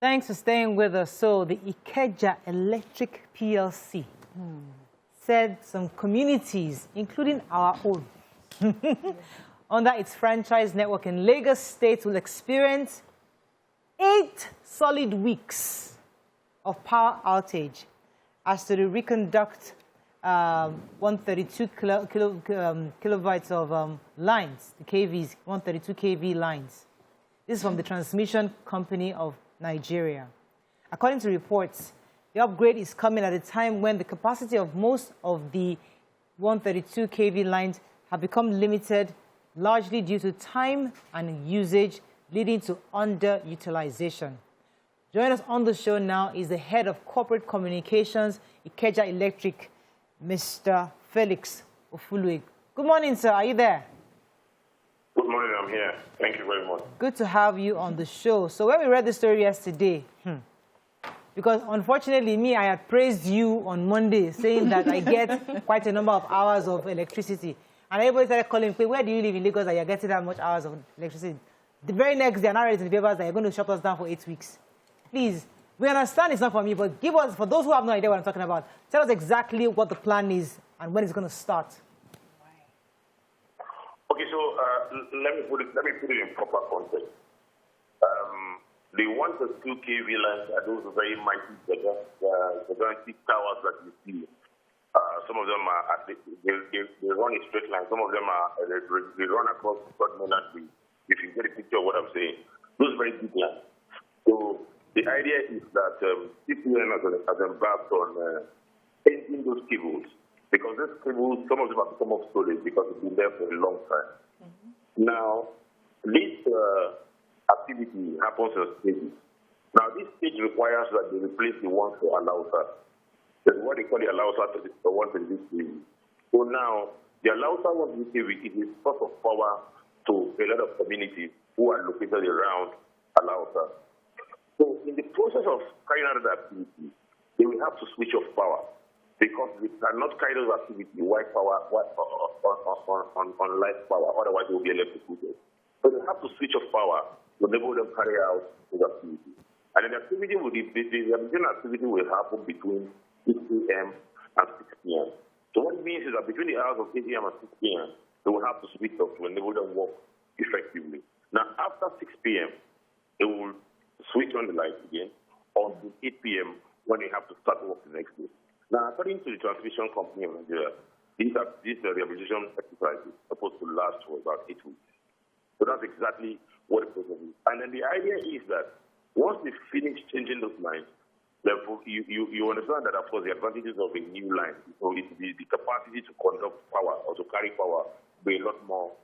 Thanks for staying with us. So the Ikeja Electric PLC said some communities, including our own, under its franchise network in Lagos State will experience 8 solid weeks of power outage as to the reconduct 132 kilobytes of lines, the KVs, 132 kV lines. This is from the transmission company of Nigeria. According to reports, the upgrade is coming at a time when the capacity of most of the 132 kV lines have become limited, largely due to time and usage, leading to underutilization. Joining us on the show now is the head of corporate communications, Ikeja Electric, Mr. Felix Ofulue. Good morning, sir. Are you there? Good morning. I'm here. Thank you very much. Good to have you on the show. So when we read the story yesterday, because unfortunately, I had praised you on Monday, saying that I get quite a number of hours of electricity. And everybody started calling me, where do you live in Lagos that you're getting that much hours of electricity? The very next day, I narrated in the papers that you're going to shut us down for 8 weeks. Please, we understand it's not for me, but give us, for those who have no idea what I'm talking about, tell us exactly what the plan is and when it's going to start. Okay, so let me put it in proper context. The 132 kV lines are those very mighty gigantic towers that you see. Some of them are they run a straight line. Some of them are they run across the mainland bridge. If you get a picture of what I'm saying, those very big lines. So the idea is that CPN has embarked on painting those cables, because these cables, some of them have become obsolete because it's been there for a long time. Now, this activity happens in stages. Now, this stage requires that they replace the ones for Alausa. That's what they call the Alausa, the ones in this kV. So now, the Alausa 1 kV is a source of power to a lot of communities who are located around Alausa. So in the process of carrying out that activity, they will have to switch off power, because they cannot carry those activities while power on light power, otherwise they will be electrocuted. So they have to switch off power to enable them carry out those activities. And then the activity will happen between 6 a.m. and 6 p.m. So what it means is that between the hours of 8 a.m. and 6 p.m., they will have to switch off to enable them work effectively. Now, after 6 p.m., they will switch on the lights again until 8 p.m. when they have to start work the next day. Now, according to the transmission company of Nigeria, these rehabilitation exercises are supposed to last for about 8 weeks. So that's exactly what the process is. And then the idea is that once they finish changing those lines, therefore, you understand that, of course, the advantages of a new line, so the capacity to conduct power or to carry power will be a lot more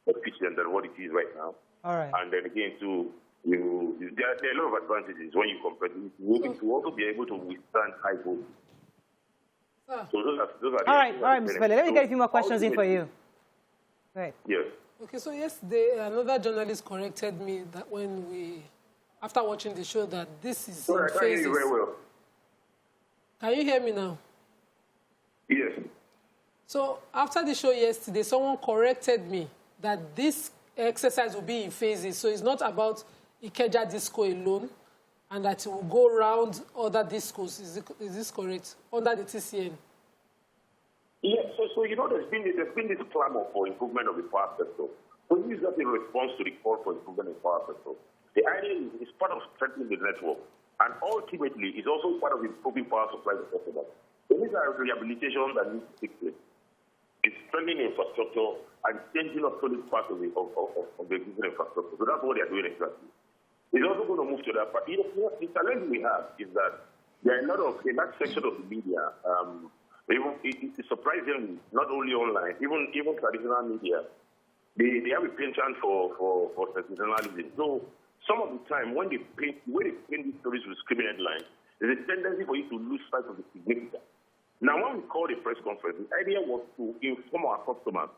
efficient than what it is right now. All right. And then again, too, there are a lot of advantages when you compare it. You will also be able to withstand high voltage. So those are all right, Mr. Fele. Let me get a few more questions in for you. Right. Yes. Okay, so yesterday, another journalist corrected me that after watching the show, that this is in phases. I can hear you very well. Can you hear me now? Yes. So after the show yesterday, someone corrected me that this exercise will be in phases. So it's not about Ikeja Disco alone, and that it will go around other discos. Is this correct? Under the TCN? Yes, so you know, there's been this clamor for improvement of the power sector. So this is not in response to the call for improvement in the power sector. The idea is part of strengthening the network, and ultimately it's also part of improving power supply to customers. So these are rehabilitation that needs to take place. It's strengthening infrastructure and changing obsolete parts of the existing infrastructure. So that's what they're doing exactly. It's also going to move to that part. The challenge we have is that there are a lot of, in that section of the media, it's surprisingly, not only online, even traditional media, they have a penchant for sensationalism. So some of the time, when they paint these stories with screaming headlines, there's a tendency for you to lose sight of the significance. Now, when we called a press conference, the idea was to inform our customers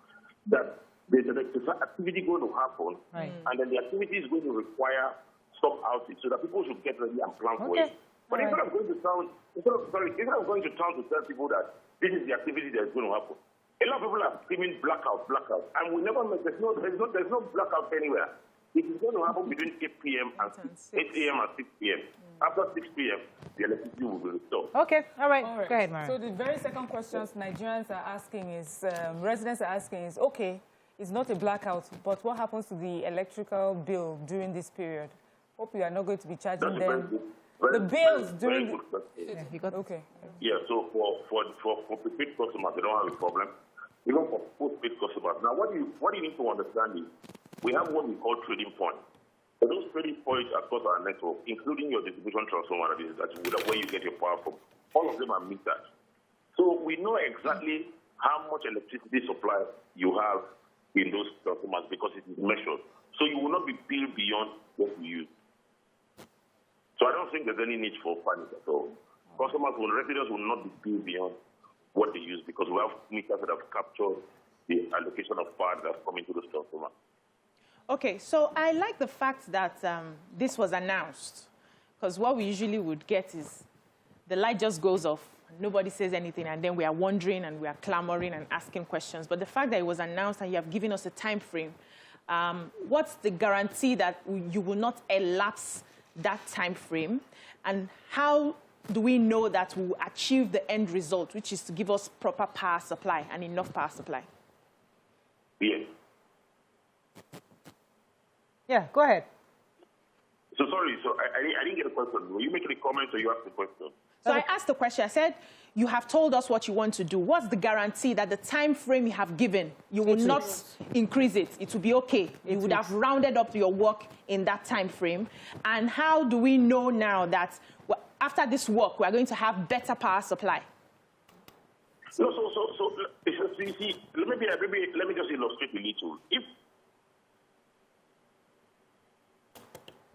that there's an activity going to happen, right, and then the activity is going to require stop outage so that people should get ready and plan for it. But instead of going to town to tell people that this is the activity that is going to happen, a lot of people are screaming blackout, and we never make, there's no blackout anywhere. It is going to happen between 8 p.m. and 8 a.m. and 6 p.m. After 6 p.m., the electricity will be restored. Okay, all right. All right. Go ahead, Mara. So the very second questions Nigerians are asking is, residents are asking is, okay, it's not a blackout, but what happens to the electrical bill during this period? Hope you are not going to be charging them. The bills during okay. Yeah, so for prepaid customers, they don't have a problem. Even for postpaid customers. Now, what you need to understand is we have what we call trading points. So those trading points across our network, including your distribution transformer, that's where you get your power from, all of them are metered. So we know exactly how much electricity supply you have in those transformers because it is measured. So you will not be billed beyond what you use. So I don't think there's any need for panic at all. Residents will not be billed beyond what they use because we have meters that have captured the allocation of power that's coming to the transformer. Okay, so I like the fact that this was announced, because what we usually would get is the light just goes off, nobody says anything, and then we are wondering and we are clamoring and asking questions. But the fact that it was announced and you have given us a time frame, what's the guarantee that you will not elapse that time frame? And how do we know that we will achieve the end result, which is to give us proper power supply and enough power supply? Yes. Yeah, go ahead. So sorry, so I didn't get a question. Were you making a comment or you asked the question? So I asked the question. I said, you have told us what you want to do. What's the guarantee that the time frame you have given, you will not increase it? It will be okay. You would have rounded up your work in that time frame. And how do we know now that after this work, we are going to have better power supply? So see, let me just illustrate a little. If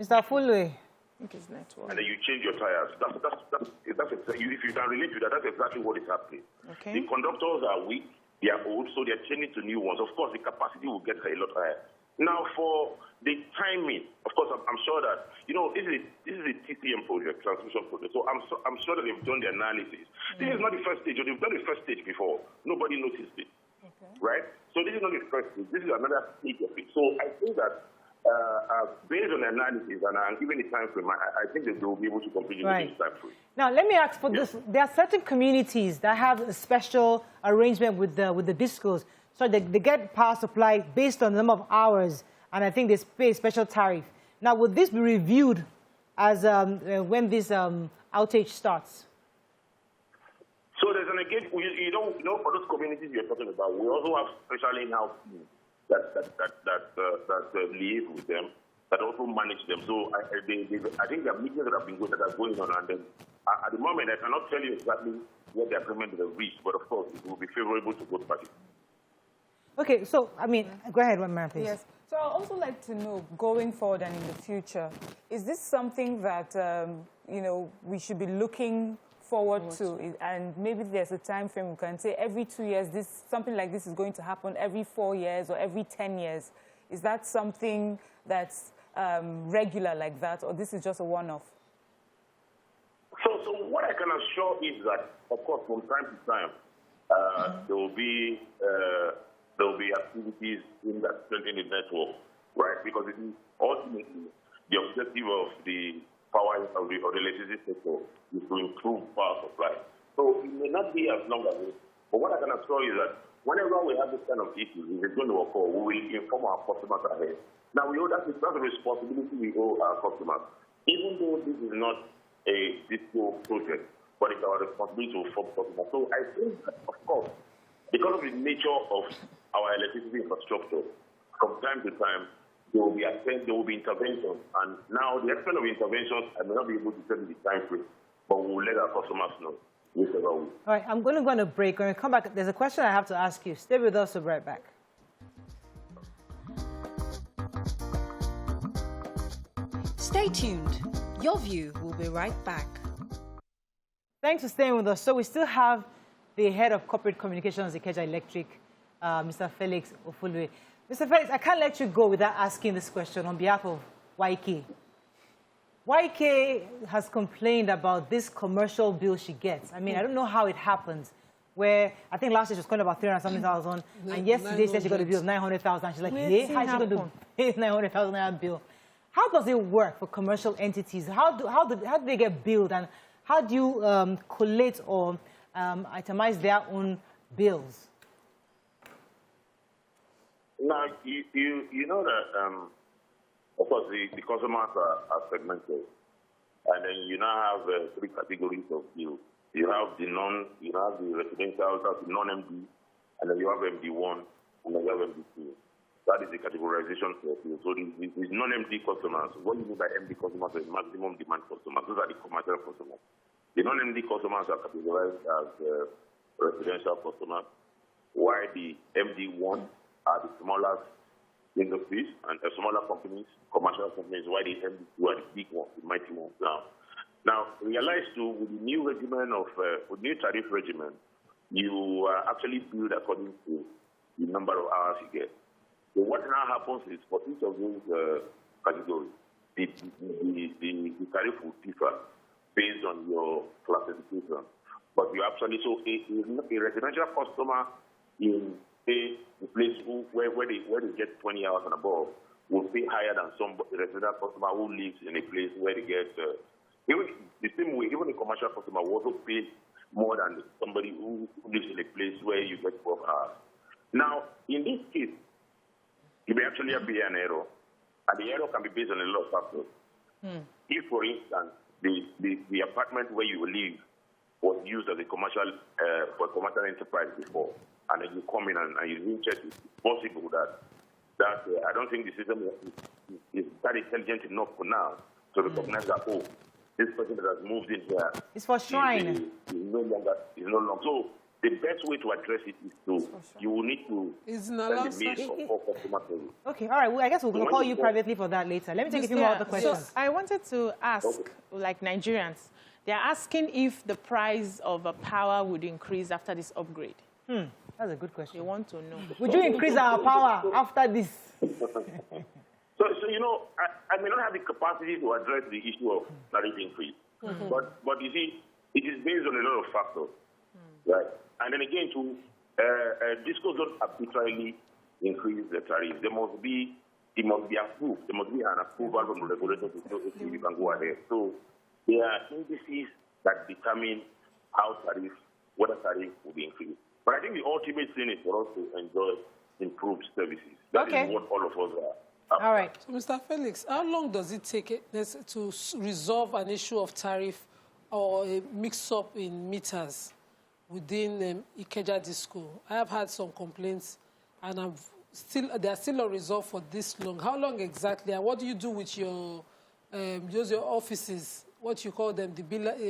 Mr. Fulwe. And then you change your tires. If you can relate to that, that's exactly what is happening. Okay. The conductors are weak, they are old, so they're changing to new ones. Of course, the capacity will get a lot higher. Now, for the timing, of course, I'm sure that, this is a TCM project, transmission project, so I'm sure that they've done the analysis. This is not the first stage. They've done the first stage before. Nobody noticed it, right? So this is not the first stage. This is another stage of it. So I think that based on analysis and given the time frame, I think that they will be able to complete this time frame. Now, let me ask for this. There are certain communities that have a special arrangement with the discos. So they get power supply based on the number of hours, and I think they pay a special tariff. Now, would this be reviewed as when this outage starts? So there's an engagement. For those communities you're talking about, we also have special in-house teams that liaise with them, that also manage them. So I think there are meetings that are going on, and then at the moment I cannot tell you exactly what the agreement they have reached, but of course it will be favorable to both parties. Okay, so go ahead, Mara, please. Yes. So I'd also like to know, going forward and in the future, is this something that we should be looking forward to, and maybe there's a time frame we can say every 2 years something like this is going to happen, every 4 years or every 10 years. Is that something that's regular like that, or this is just a one-off? So what I can assure is that, of course, from time to time, there will be activities in that strengthening the network, right? Because it is ultimately the objective of the power of the electricity sector is to improve power supply. So it may not be as long as this, but what I can assure you is that whenever we have this kind of issues, if it's going to occur, we will inform our customers ahead. Now, we owe that's a responsibility we owe our customers. Even though this is not a disco project, but it's our responsibility to inform customers. So I think that, of course, because of the nature of our electricity infrastructure, from time to time, there will be interventions. And now, the extent of interventions, I may not be able to tell you the time frame, but we will let our customers know. All right, I'm going to go on a break. When we come back, there's a question I have to ask you. Stay with us, we'll be right back. Stay tuned. Your View will be right back. Thanks for staying with us. So we still have the head of corporate communications, Ikeja Electric, Mr. Felix Ofulwe. Mr. Felix, I can't let you go without asking this question on behalf of YK. YK has complained about this commercial bill she gets. I mean, I don't know how it happens, where I think last year she was calling about 300-something thousand, and yesterday she said she got a bill of 900,000. She's like, yeah, how is she going to pay 900,000 naira bill. How does it work for commercial entities? How do they get billed, and how do you collate or itemize their own bills? Now, you know that, of course, the customers are segmented. And then you now have 3 categories of bills. You have the residential, that's the non-MD, and then you have MD1, and then you have MD2. That is the categorization for bills. So the non-MD customers, what you mean by MD customers is maximum demand customers. Those are the commercial customers. The non-MD customers are categorized as residential customers, while the MD1 are the smaller industries and smaller companies, commercial companies, while the MD2 are the big ones, the mighty ones. Now realize too, with the new regimen with new tariff regimen, you actually billed according to the number of hours you get. So what now happens is for each of those categories, the tariff will differ based on your classification. But you actually, so a residential customer in a place where they get 20 hours and above will pay higher than some residential customer who lives in a place where they get, even the same way, even a commercial customer will also pay more than somebody who lives in a place where you get 12 hours. Now, in this case, you may actually be an error, and the error can be based on a lot of factors. If, for instance, the apartment where you live was used as a commercial for a commercial enterprise before, and then you come in and you didn't check, it's possible that I don't think the system is that intelligent enough for now to recognize that, oh, this person that has moved in here it's for shrine. Is no longer. So the best way to address it is to you will need to send a mail for customer service. Okay, all right. Well, I guess we'll call you privately for that later. Let me take a few more other questions. So I wanted to ask, like Nigerians, they're asking if the price of power would increase after this upgrade. That's a good question. They want to know. Would you increase our power after this? So you know, I may not have the capacity to address the issue of tariff increase, but you see, it is based on a lot of factors, right? And then again, DISCOs don't arbitrarily increase the tariff. It must be approved. There must be an approval from the regulator to say, okay, you can go ahead. So there are indices that determine whether tariff will be increased. But I think the ultimate thing is for us to enjoy improved services. That is what all of us are. All right. So, Mr. Felix, how long does it take to resolve an issue of tariff or a mix-up in meters within Ikeja Disco? I have had some complaints, and they are still unresolved for this long. How long exactly? And what do you do with your offices? What you call them, the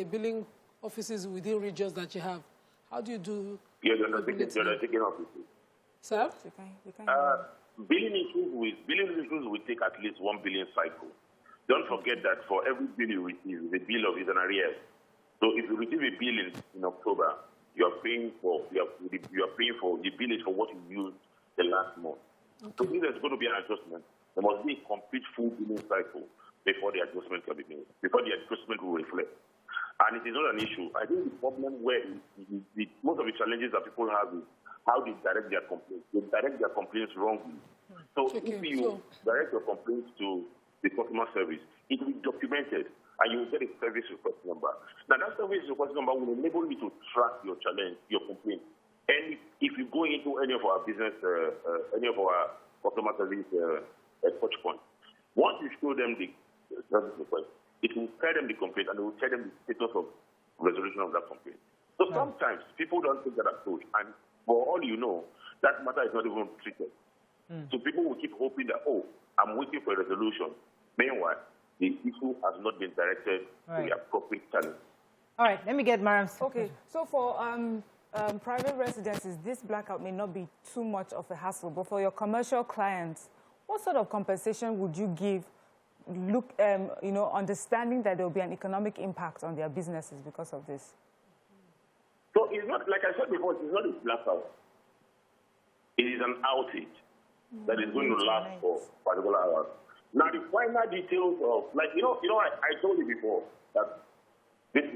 billing offices within regions that you have? How do you do? Yeah, they're not taking offices. Sir? Billing issues will take at least 1 billion cycle. Don't forget that for every bill you receive, the bill is an arrears. So if you receive a bill in October, you are paying for the bill is for what you used the last month. Okay. So if there's going to be an adjustment, there must be a complete full billing cycle before the adjustment can be made, before the adjustment will reflect. And it is not an issue. I think the problem where most of the challenges that people have is how they direct their complaints. They direct their complaints wrongly. So if you direct your complaints to the customer service, it will be documented, and you will get a service request number. Now, that service request number will enable you to track your challenge, your complaint. And if you go into any of our business, any of our customer service touch points, once you show them the service request, it will tell them the complaint, and it will tell them the status of resolution of that complaint. So sometimes people don't take that approach, and for all you know, that matter is not even treated. So people will keep hoping that, oh, I'm waiting for a resolution. Meanwhile, the issue has not been directed to the appropriate channel. All right, let me get Mariam's. Okay, so for private residences, this blackout may not be too much of a hassle, but for your commercial clients, what sort of compensation would you give, understanding that there will be an economic impact on their businesses because of this? So it's not, like I said before, it's not a blackout. It is an outage that is going to last for particular hours. Now, the final details of, I told you before that this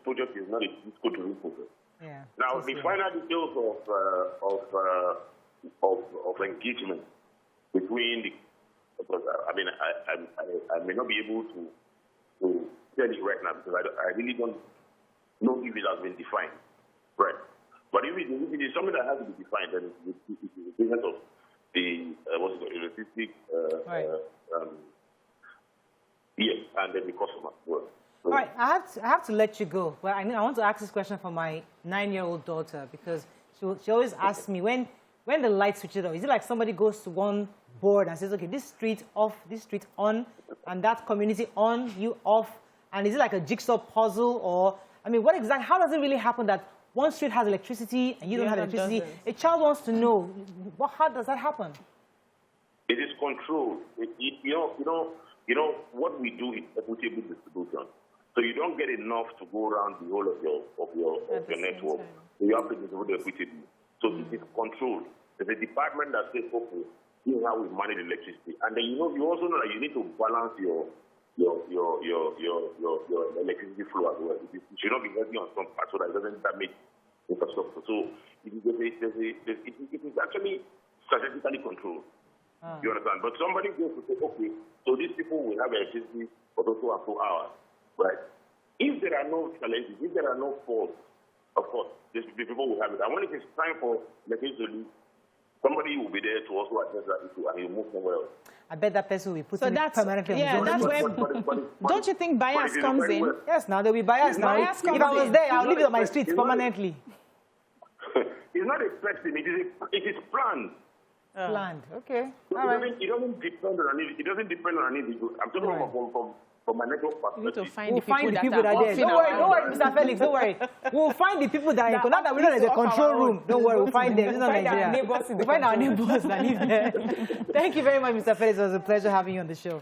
project is not a disco-to-room project. Yeah. Now, the final details of engagement between because I mean, I may not be able to tell it right now because I really don't know if it has been defined, right? But if it is something that has to be defined, then it is the business of the electricity, yes, and then the customer. Well, so. All right, I have to let you go. But I want to ask this question for my 9-year-old daughter because she always asks me when the light switches off. Is it like somebody goes to one board and says, okay, this street off, this street on, and that community on, you off, and is it like a jigsaw puzzle or? I mean, what exactly? How does it really happen that one street has electricity and you don't have electricity? A child wants to know, how does that happen? It is controlled. You know what we do is equitable distribution. So you don't get enough to go around the whole of your network. So you have to distribute equitably. So it is controlled. There's a department that says, okay, this is how we manage electricity. And then you also know that you need to balance your electricity flow as well. It should not be heavy on some parts so that it doesn't damage infrastructure. So it is actually strategically controlled. You understand? But somebody goes to say, okay, so these people will have electricity for those 2 and 4 hours, right? If there are no challenges, if there are no faults, of course, the people will have it. And when it is time for electricity to leave, somebody will be there to also address that issue and he'll move somewhere else. I bet that person will be put permanently on that's where, don't you think bias comes in? Yes, now there will be bias now. If I was there, I'll leave it on my street permanently. It's not expecting, it is planned. Planned, okay. So it doesn't depend on an individual. I'm talking about from my network perspective. We'll find the people that are there. Don't worry, Mr. Felix, don't worry. We'll find the people that are now that we know there's a control room. Don't worry, we'll find them. It's not Nigeria. We'll find our neighbors that live there. Thank you very much, Mr. Felix. It was a pleasure having you on the show.